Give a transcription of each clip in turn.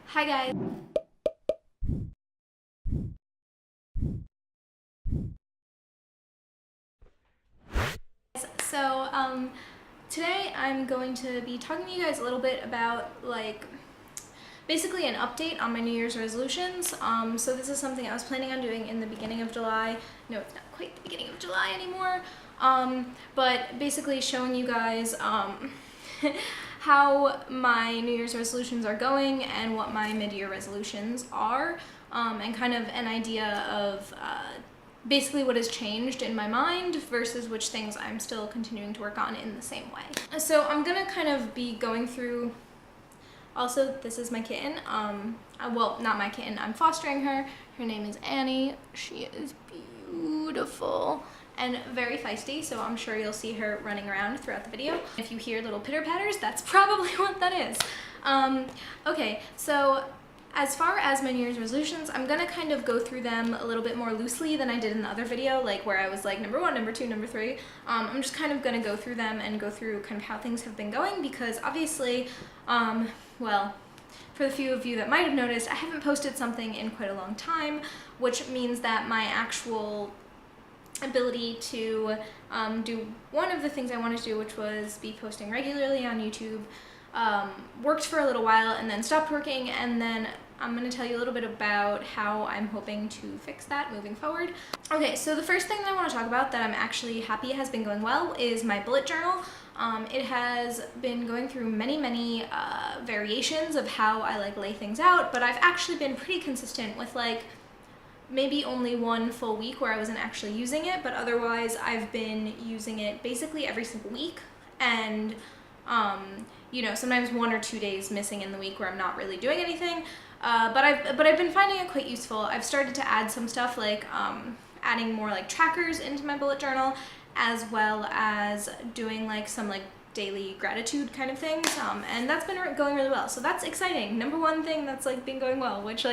Hi guys. So today I'm going to be talking to you guys a little bit about basically an update on my New Year's resolutions. So this is something I was planning on doing in the beginning of July. No, it's not quite the beginning of July anymore. But basically showing you guys how my New Year's resolutions are going and what my mid-year resolutions are, and kind of an idea of basically what has changed in my mind versus which things I'm still continuing to work on in the same way. So I'm gonna kind of be going through. Also, this is my kitten. Well, not my kitten, I'm fostering her. Her name is Annie. She is beautiful and very feisty, so I'm sure you'll see her running around throughout the video. If you hear little pitter patters, that's probably what that is. Okay, so as far as my New Year's resolutions, I'm gonna kind of go through them a little bit more loosely than I did in the other video, like where I was like number 1, number 2, number 3. I'm just kind of gonna go through them and go through kind of how things have been going, because obviously, well, for the few of you that might have noticed, I haven't posted something in quite a long time, which means that my actual ability to do one of the things I wanted to do, which was be posting regularly on YouTube, worked for a little while and then stopped working, and then I'm going to tell you a little bit about how I'm hoping to fix that moving forward. Okay, so the first thing that I want to talk about that I'm actually happy has been going well is my bullet journal. It has been going through many variations of how I lay things out, but I've actually been pretty consistent with maybe only one full week where I wasn't actually using it, but otherwise I've been using it basically every single week, and you know, sometimes 1 or 2 days missing in the week where I'm not really doing anything, but I've been finding it quite useful. I've started to add some stuff adding more trackers into my bullet journal, as well as doing some daily gratitude kind of things, and that's been going really well, so that's exciting. Number one thing that's been going well, which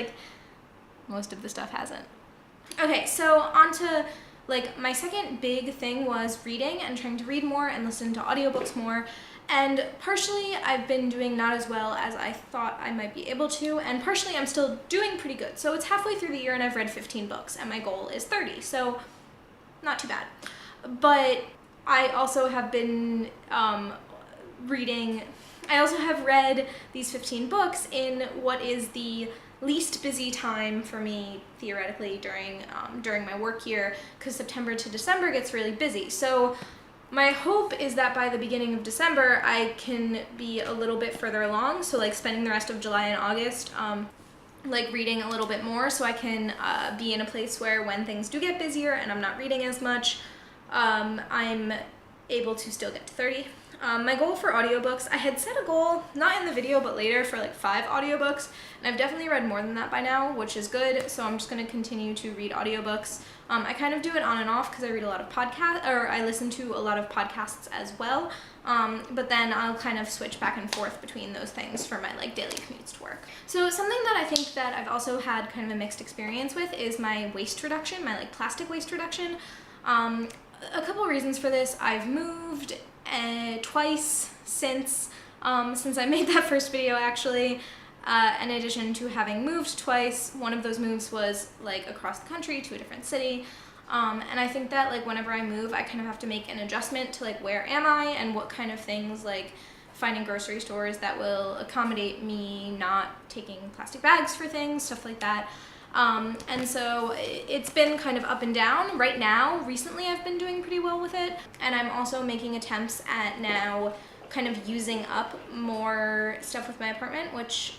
most of the stuff hasn't. Okay, so on to my second big thing was reading and trying to read more and listen to audiobooks more. And partially I've been doing not as well as I thought I might be able to, and partially I'm still doing pretty good. So it's halfway through the year and I've read 15 books and my goal is 30, so not too bad. But I also have been I also have read these 15 books in what is the least busy time for me theoretically during my work year, because September to December gets really busy. So my hope is that by the beginning of December I can be a little bit further along, so spending the rest of July and August reading a little bit more, so I can be in a place where when things do get busier and I'm not reading as much, I'm able to still get to 30. My goal for audiobooks, I had set a goal, not in the video but later, for 5 audiobooks, and I've definitely read more than that by now, which is good, so I'm just going to continue to read audiobooks. I kind of do it on and off because I read a lot of podcasts, or I listen to a lot of podcasts as well, but then I'll kind of switch back and forth between those things for my daily commutes to work. So something that I think that I've also had kind of a mixed experience with is my waste reduction, my plastic waste reduction. A couple reasons for this. I've moved twice since I made that first video, actually. In addition to having moved twice, one of those moves was across the country to a different city, and I think that whenever I move I kind of have to make an adjustment to where am I and what kind of things, finding grocery stores that will accommodate me not taking plastic bags for things, stuff like that. And so it's been kind of up and down. Right now, recently I've been doing pretty well with it, and I'm also making attempts at now kind of using up more stuff with my apartment, which,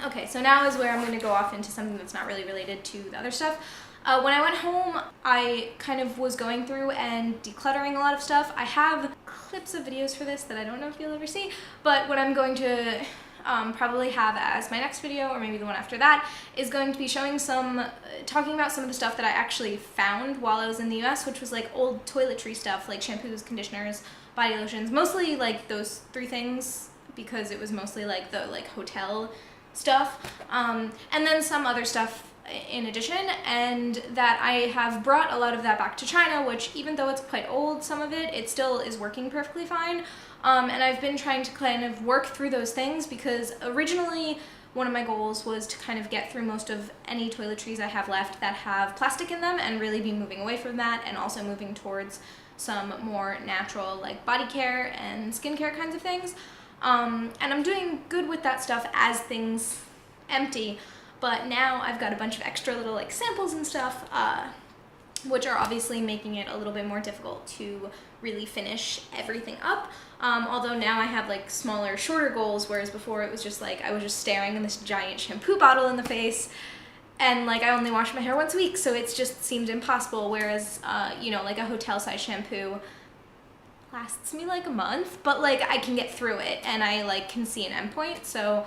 okay, so now is where I'm going to go off into something that's not really related to the other stuff. When I went home, I kind of was going through and decluttering a lot of stuff. I have clips of videos for this that I don't know if you'll ever see, but what I'm going to probably have as my next video, or maybe the one after that, is going to be showing talking about some of the stuff that I actually found while I was in the US, which was old toiletry stuff, shampoos, conditioners, body lotions, mostly those 3 things, because it was mostly the hotel stuff, and then some other stuff in addition, and that I have brought a lot of that back to China, which even though it's quite old, some of it still is working perfectly fine. And I've been trying to kind of work through those things because originally one of my goals was to kind of get through most of any toiletries I have left that have plastic in them and really be moving away from that, and also moving towards some more natural like body care and skincare kinds of things. And I'm doing good with that stuff as things empty, but now I've got a bunch of extra little like samples and stuff, which are obviously making it a little bit more difficult to really finish everything up. Although now I have like smaller, shorter goals, whereas before it was just like I was just staring in this giant shampoo bottle in the face, and like I only wash my hair once a week, so it's just seemed impossible. Whereas you know, like a hotel size shampoo lasts me like a month, but like I can get through it and I like can see an endpoint. So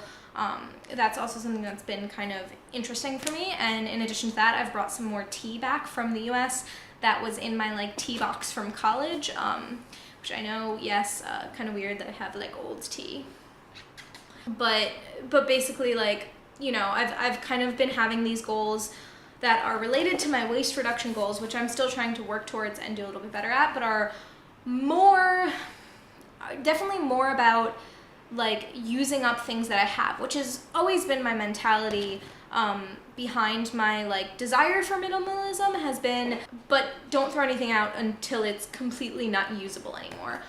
that's also something that's been kind of interesting for me. And in addition to that, I've brought some more tea back from the US that was in my like tea box from college, which I know, yes, kind of weird that I have like old tea, but basically, like, you know, I've kind of been having these goals that are related to my waste reduction goals, which I'm still trying to work towards and do a little bit better at, but are definitely more about like using up things that I have, which has always been my mentality behind my like desire for minimalism has been, but don't throw anything out until it's completely not usable anymore.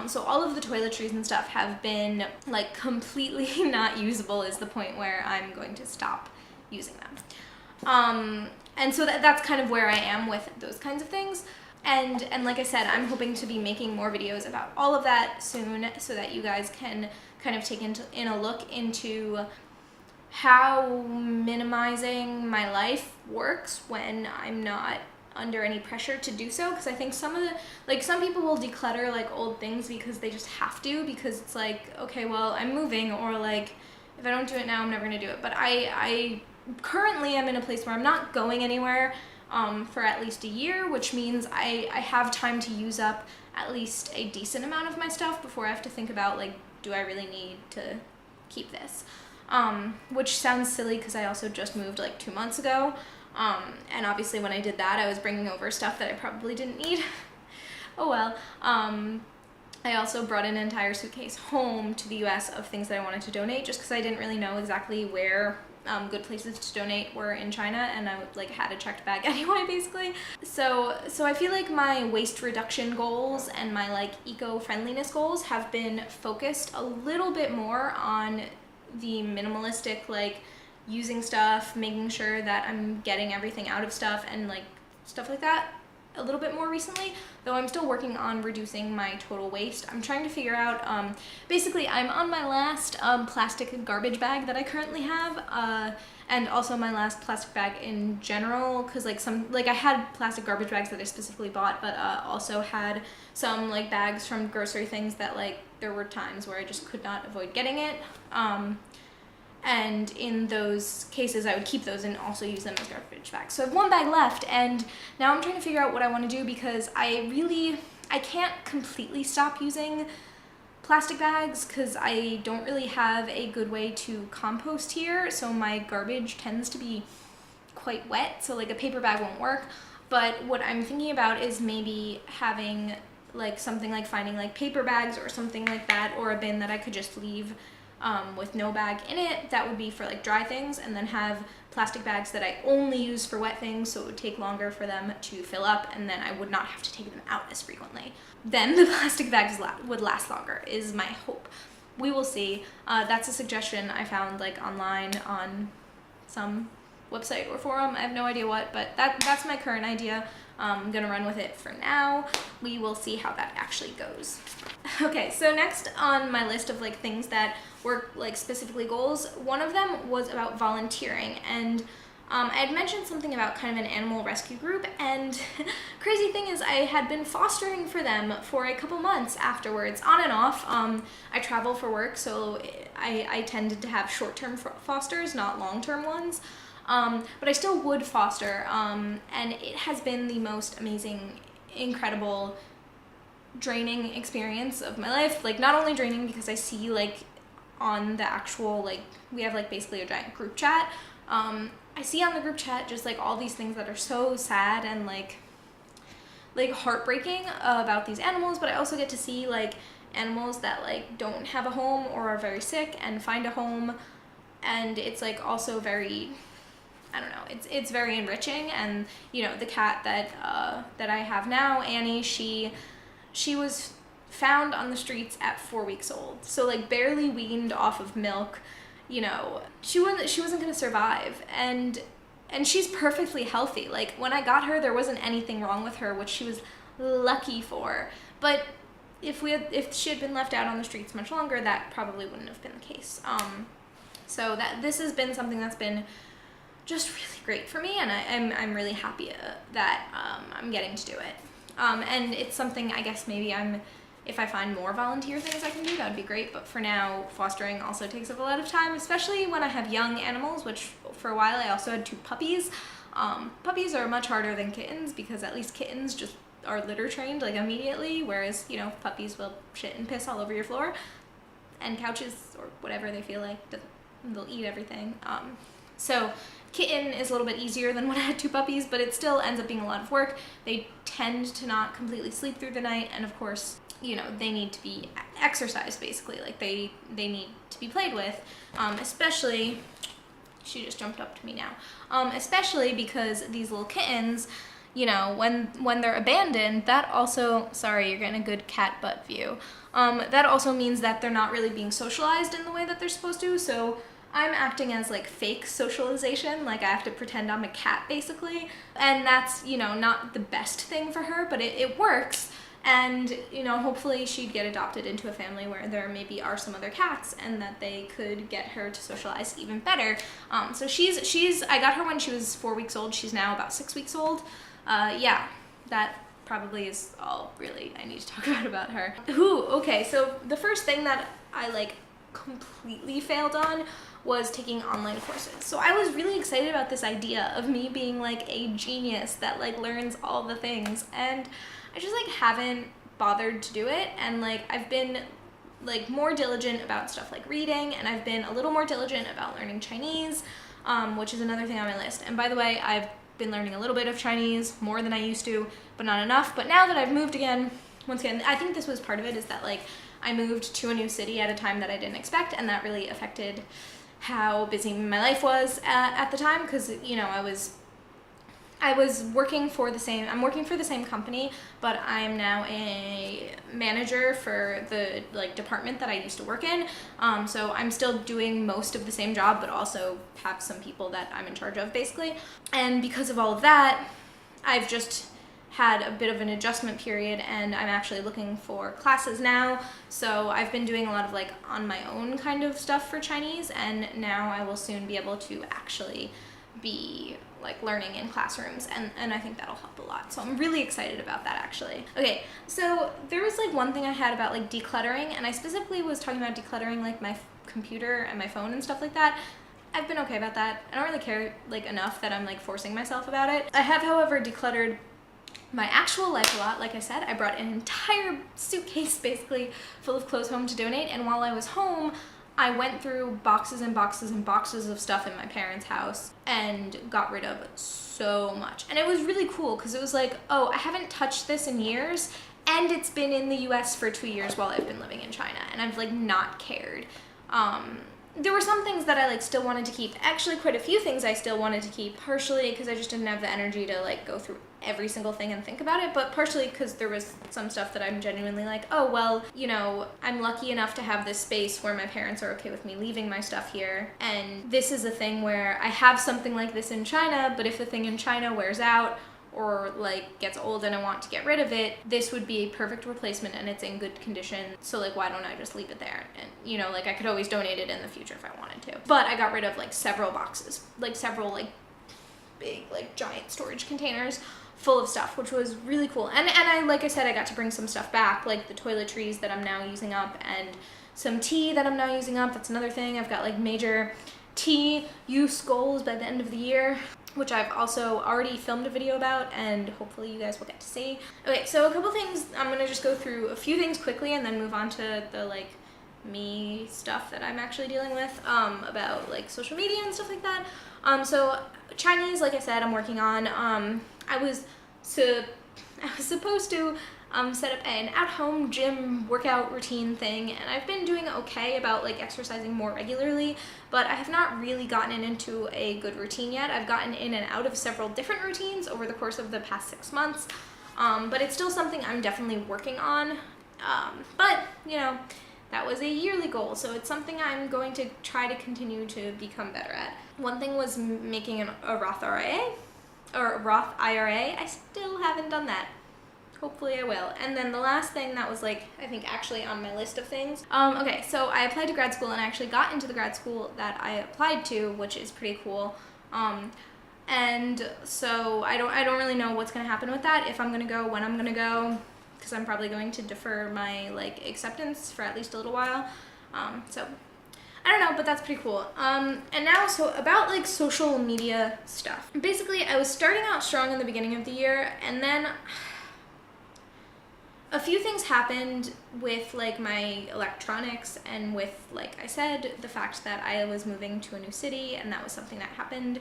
So all of the toiletries and stuff have been like completely not usable, is the point where I'm going to stop using them. And so that's kind of where I am with those kinds of things. And like I said, I'm hoping to be making more videos about all of that soon, so that you guys can kind of take in a look into how minimizing my life works when I'm not under any pressure to do so. Because I think some people will declutter like old things because they just have to, because it's like, okay, well, I'm moving, or like if I don't do it now, I'm never gonna do it. But I currently am in a place where I'm not going anywhere for at least a year, which means I have time to use up at least a decent amount of my stuff before I have to think about like, do I really need to keep this? Which sounds silly because I also just moved like 2 months ago. And obviously when I did that, I was bringing over stuff that I probably didn't need. Oh well. I also brought an entire suitcase home to the US of things that I wanted to donate, just because I didn't really know exactly where good places to donate were in China, and I like had a checked bag anyway, basically. So I feel like my waste reduction goals and my like eco-friendliness goals have been focused a little bit more on the minimalistic, like using stuff, making sure that I'm getting everything out of stuff, and like stuff like that a little bit more recently, though I'm still working on reducing my total waste. I'm trying to figure out, basically I'm on my last plastic garbage bag that I currently have, and also my last plastic bag in general, because like I had plastic garbage bags that I specifically bought, but also had some like bags from grocery things that like there were times where I just could not avoid getting it. And in those cases, I would keep those and also use them as garbage bags. So I have one bag left, and now I'm trying to figure out what I want to do, because I can't completely stop using plastic bags because I don't really have a good way to compost here. So my garbage tends to be quite wet, so like a paper bag won't work. But what I'm thinking about is maybe having like something like finding like paper bags or something like that, or a bin that I could just leave with no bag in it. That would be for like dry things, and then have plastic bags that I only use for wet things, so it would take longer for them to fill up, and then I would not have to take them out as frequently. Then the plastic bags would last longer, is my hope. We will see. That's a suggestion I found like online on some website or forum. I have no idea what, but that's my current idea. I'm gonna run with it for now. We will see how that actually goes. Okay, so next on my list of like things that were like specifically goals, one of them was about volunteering, and I had mentioned something about kind of an animal rescue group, and crazy thing is I had been fostering for them for a couple months afterwards, on and off. I travel for work, so I tended to have short-term fosters, not long-term ones. But I still would foster, and it has been the most amazing, incredible, draining experience of my life. Like, not only draining because I see like on the actual, like, we have like basically a giant group chat, I see on the group chat just like all these things that are so sad and like heartbreaking about these animals, but I also get to see like animals that like don't have a home or are very sick and find a home. And it's like also very, I don't know, it's very enriching. And you know, the cat that I have now, Annie, she was found on the streets at 4 weeks old, so like barely weaned off of milk. You know, she wasn't gonna survive, and she's perfectly healthy. Like when I got her, there wasn't anything wrong with her, which she was lucky for. But if she had been left out on the streets much longer, that probably wouldn't have been the case. So this has been something that's been just really great for me, and I'm really happy that I'm getting to do it. And it's something, I guess maybe if I find more volunteer things I can do, that would be great. But for now, fostering also takes up a lot of time, especially when I have young animals, which for a while I also had 2 puppies. Puppies are much harder than kittens, because at least kittens just are litter trained like immediately, whereas, you know, puppies will shit and piss all over your floor and couches or whatever they feel like. They'll eat everything. So kitten is a little bit easier than when I had 2 puppies, but it still ends up being a lot of work. They tend to not completely sleep through the night, and of course, you know, they need to be exercised basically. Like they need to be played with, especially, she just jumped up to me now, especially because these little kittens, you know, when they're abandoned, that also, sorry, you're getting a good cat butt view. That also means that they're not really being socialized in the way that they're supposed to. So I'm acting as like fake socialization, like I have to pretend I'm a cat basically. And that's, you know, not the best thing for her, but it works. And, you know, hopefully she'd get adopted into a family where there maybe are some other cats, and that they could get her to socialize even better. So I got her when she was 4 weeks old. She's now about 6 weeks old. Yeah, that probably is all really I need to talk about her. Okay, so the first thing that I like completely failed on was taking online courses. So I was really excited about this idea of me being like a genius that like learns all the things, and I just like haven't bothered to do it. And like I've been like more diligent about stuff like reading, and I've been a little more diligent about learning Chinese, which is another thing on my list. And by the way, I've been learning a little bit of Chinese, more than I used to, but not enough. But now that I've moved again, once again, I think this was part of it, is that like I moved to a new city at a time that I didn't expect, and that really affected how busy my life was at the time, because, you know, I'm working for the same company, but I'm now a manager for the like department that I used to work in. So I'm still doing most of the same job, but also have some people that I'm in charge of basically. And because of all of that, I've just had a bit of an adjustment period, and I'm actually looking for classes now. So I've been doing a lot of like on my own kind of stuff for Chinese, and now I will soon be able to actually be like learning in classrooms, and I think that'll help a lot. So I'm really excited about that actually. Okay, so there was like one thing I had about like decluttering, and I specifically was talking about decluttering like my computer and my phone and stuff like that. I've been okay about that. I don't really care like enough that I'm like forcing myself about it. I have, however, decluttered my actual life a lot. Like I said, I brought an entire suitcase basically full of clothes home to donate, and while I was home, I went through boxes and boxes and boxes of stuff in my parents' house and got rid of so much. And it was really cool, because it was like, oh, I haven't touched this in years, and it's been in the US for 2 years while I've been living in China, and I've like not cared. There were some things that I like still wanted to keep. Actually, quite a few things I still wanted to keep, partially because I just didn't have the energy to like go through every single thing and think about it, but partially because there was some stuff that I'm genuinely like, oh, well, you know, I'm lucky enough to have this space where my parents are okay with me leaving my stuff here, and this is a thing where I have something like this in China, but if the thing in China wears out or like gets old and I want to get rid of it, this would be a perfect replacement, and it's in good condition, so like why don't I just leave it there? And you know, like I could always donate it in the future if I wanted to. But I got rid of like several boxes, like several like big like giant storage containers full of stuff, which was really cool. And I, like I said, I got to bring some stuff back, like the toiletries that I'm now using up, and some tea that I'm now using up. That's another thing. I've got like major tea use goals by the end of the year, which I've also already filmed a video about, and hopefully you guys will get to see. Okay, so a couple things. I'm gonna just go through a few things quickly and then move on to the like me stuff that I'm actually dealing with, about like social media and stuff like that. So Chinese, like I said, I'm working on. I was supposed to set up an at-home gym workout routine thing, and I've been doing okay about like exercising more regularly, but I have not really gotten into a good routine yet. I've gotten in and out of several different routines over the course of the past 6 months, but it's still something I'm definitely working on. But you know, that was a yearly goal, so it's something I'm going to try to continue to become better at. One thing was making a Roth IRA, or Roth IRA. I still haven't done that. Hopefully I will. And then the last thing that was like, I think actually on my list of things. Okay, so I applied to grad school and I actually got into the grad school that I applied to, which is pretty cool. And so I don't really know what's gonna happen with that, if I'm gonna go, when I'm gonna go, because I'm probably going to defer my like acceptance for at least a little while. So I don't know, but that's pretty cool. And now, so about like social media stuff. Basically, I was starting out strong in the beginning of the year, and then a few things happened with like my electronics and with, like I said, the fact that I was moving to a new city, and that was something that happened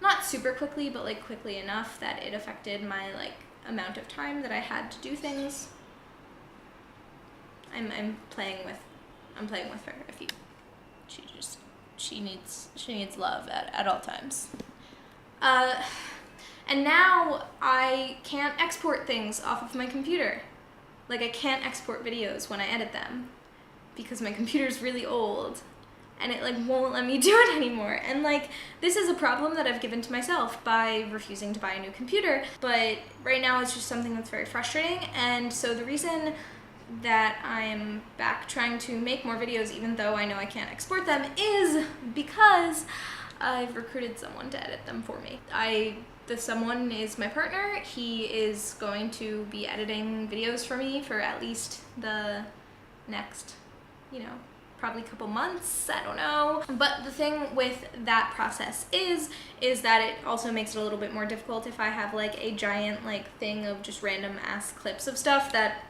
not super quickly, but like quickly enough that it affected my like amount of time that I had to do things. I'm playing with her. If you, she needs love at all times. And now I can't export things off of my computer. Like, I can't export videos when I edit them because my computer's really old and it like won't let me do it anymore. And like, this is a problem that I've given to myself by refusing to buy a new computer, but right now it's just something that's very frustrating. And so the reason that I'm back trying to make more videos, even though I know I can't export them, is because I've recruited someone to edit them for me. The someone is my partner. He is going to be editing videos for me for at least the next, probably a couple months, I don't know. But the thing with that process is that it also makes it a little bit more difficult if I have like a giant like thing of just random ass clips of stuff that,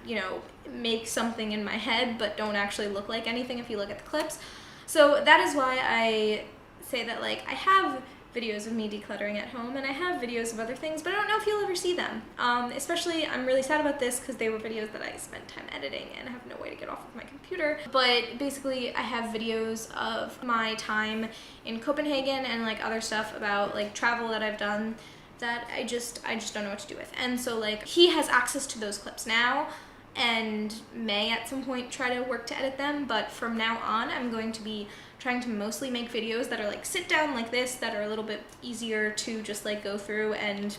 make something in my head but don't actually look like anything if you look at the clips. So that is why I say that like I have videos of me decluttering at home and I have videos of other things, but I don't know if you'll ever see them. Especially, I'm really sad about this because they were videos that I spent time editing and I have no way to get off of my computer. But basically, I have videos of my time in Copenhagen and like other stuff about like travel that I've done that I just don't know what to do with. And so like, he has access to those clips now and may at some point try to work to edit them, but from now on, I'm going to be trying to mostly make videos that are like sit down like this, that are a little bit easier to just like go through, and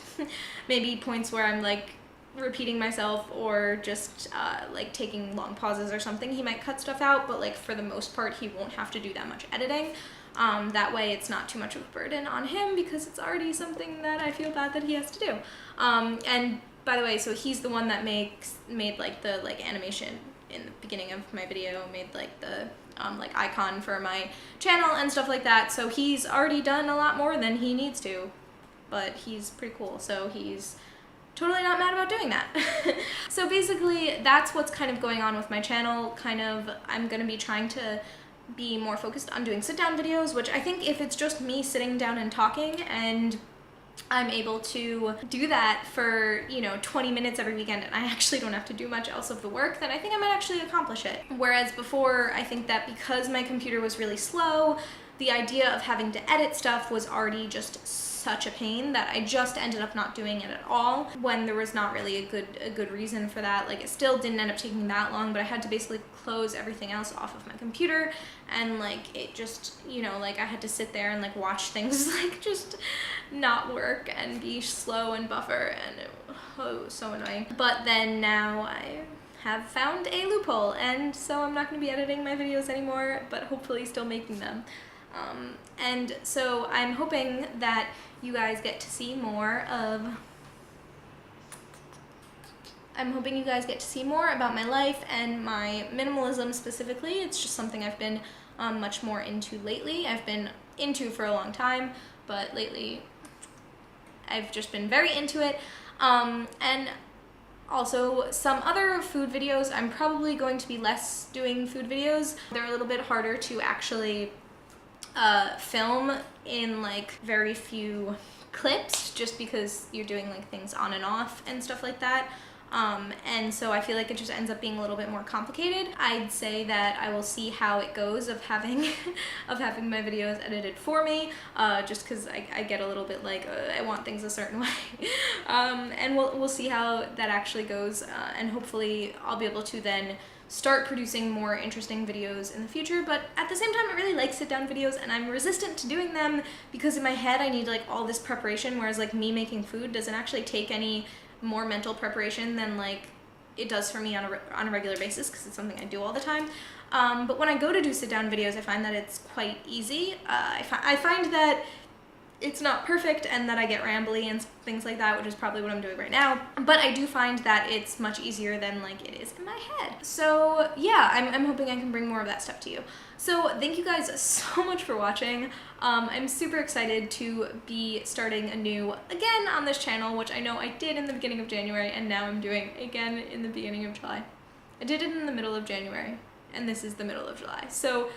maybe points where I'm like repeating myself or just like taking long pauses or something. He might cut stuff out, but like for the most part, he won't have to do that much editing. That way it's not too much of a burden on him because it's already something that I feel bad that he has to do. And by the way, so he's the one that made like the like animation in the beginning of my video, made like the like icon for my channel and stuff like that. So he's already done a lot more than he needs to, but he's pretty cool. So he's totally not mad about doing that. So basically that's what's kind of going on with my channel. I'm gonna be trying to be more focused on doing sit down videos, which I think if it's just me sitting down and talking and I'm able to do that for, 20 minutes every weekend and I actually don't have to do much else of the work, then I think I might actually accomplish it. Whereas before, I think that because my computer was really slow, the idea of having to edit stuff was already just such a pain that I just ended up not doing it at all when there was not really a good reason for that. Like, it still didn't end up taking that long, but I had to basically close everything else off of my computer, and like it just, like I had to sit there and like watch things like just not work and be slow and buffer, and it was so annoying. But then now I have found a loophole, and so I'm not going to be editing my videos anymore, but hopefully still making them. And so I'm hoping that you guys get to see more about my life and my minimalism specifically. It's just something I've been much more into lately. I've been into for a long time, but lately I've just been very into it. And also some other food videos, I'm probably going to be less doing food videos. They're a little bit harder to actually film in like very few clips, just because you're doing like things on and off and stuff like that. And so I feel like it just ends up being a little bit more complicated. I'd say that I will see how it goes of having of having my videos edited for me, just because I get a little bit like I want things a certain way. And we'll see how that actually goes, and hopefully I'll be able to then start producing more interesting videos in the future. But at the same time, I really like sit-down videos, and I'm resistant to doing them because in my head I need like all this preparation, whereas like me making food doesn't actually take any more mental preparation than like it does for me on a regular basis, because it's something I do all the time. But when I go to do sit-down videos, I find that it's quite easy. I find that it's not perfect and that I get rambly and things like that, which is probably what I'm doing right now. But I do find that it's much easier than like it is in my head. So yeah, I'm hoping I can bring more of that stuff to you. So thank you guys so much for watching. I'm super excited to be starting anew again on this channel, which I know I did in the beginning of January, and now I'm doing again in the beginning of July. I did it in the middle of January, and this is the middle of July. So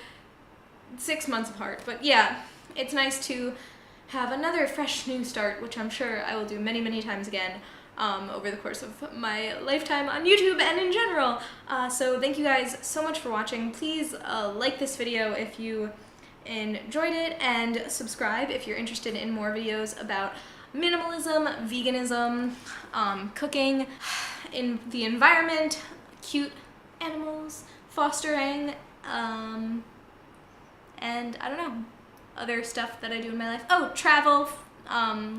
6 months apart, but yeah, it's nice to have another fresh new start, which I'm sure I will do many, many times again over the course of my lifetime on YouTube and in general. So thank you guys so much for watching. Please like this video if you enjoyed it, and subscribe if you're interested in more videos about minimalism, veganism, cooking, in the environment, cute animals, fostering, and I don't know, other stuff that I do in my life. Oh, travel,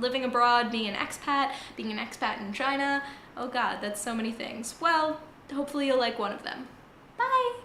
living abroad, being an expat in China. Oh god, that's so many things. Well, hopefully you'll like one of them. Bye!